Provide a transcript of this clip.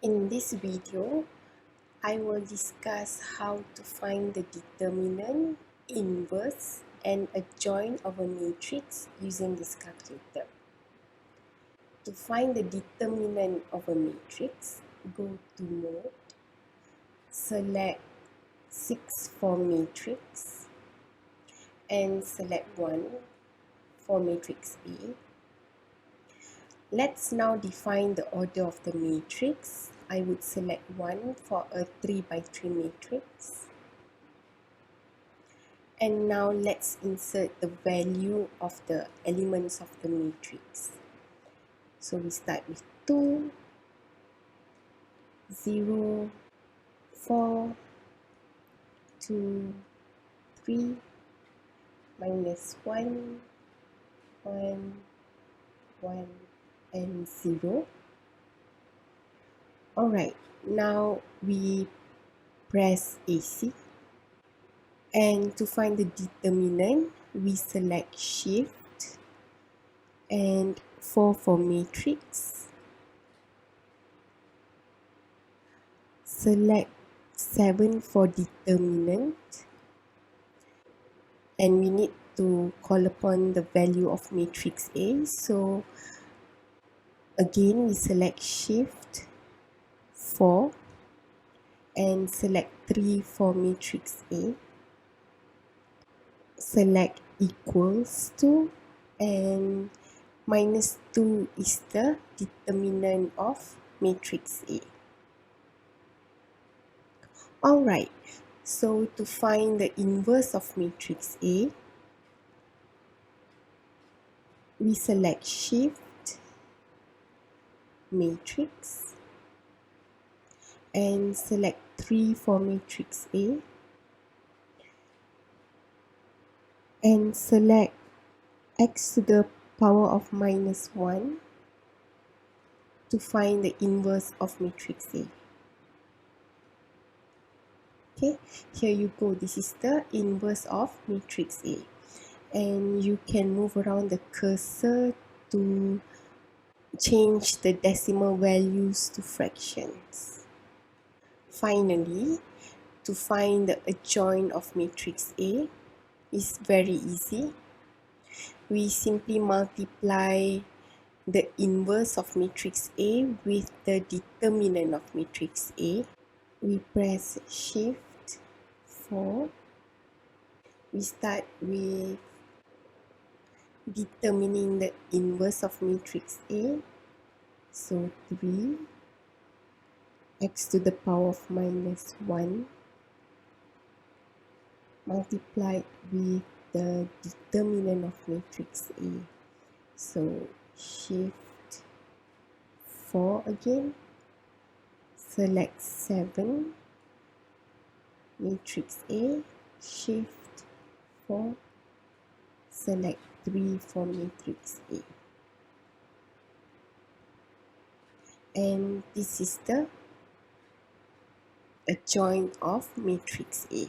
In this video, I will discuss how to find the determinant, inverse, and adjoint of a matrix using this calculator. To find the determinant of a matrix, go to Mode, select 6 for matrix, and select 1 for matrix A. Let's now define the order of the matrix. I would select 1 for a 3 by 3 matrix. And now let's insert the value of the elements of the matrix. So we start with 2, 0, 4, 2, 3, minus 1, 1, 1, and 0. Alright, now we press AC. And to find the determinant, we select Shift and 4 for matrix. Select 7 for determinant. And we need to call upon the value of matrix A. So again, we select Shift 4 and select 3 for matrix A. Select equals to, and minus 2 is the determinant of matrix A. Alright, so to find the inverse of matrix A, we select Shift, matrix, and select 3 for matrix A, and select x to the power of minus 1 to find the inverse of matrix A. Okay, here you go. This is the inverse of matrix A. And you can move around the cursor to change the decimal values to fractions. Finally, to find the adjoint of matrix A is very easy. We simply multiply the inverse of matrix A with the determinant of matrix A. We press Shift 4. We start with determining the inverse of matrix A. So 3 x to the power of minus 1 multiplied with the determinant of matrix A. So Shift 4 again, select 7, matrix A, Shift 4, select 3 for matrix A. And this is the adjoint of matrix A.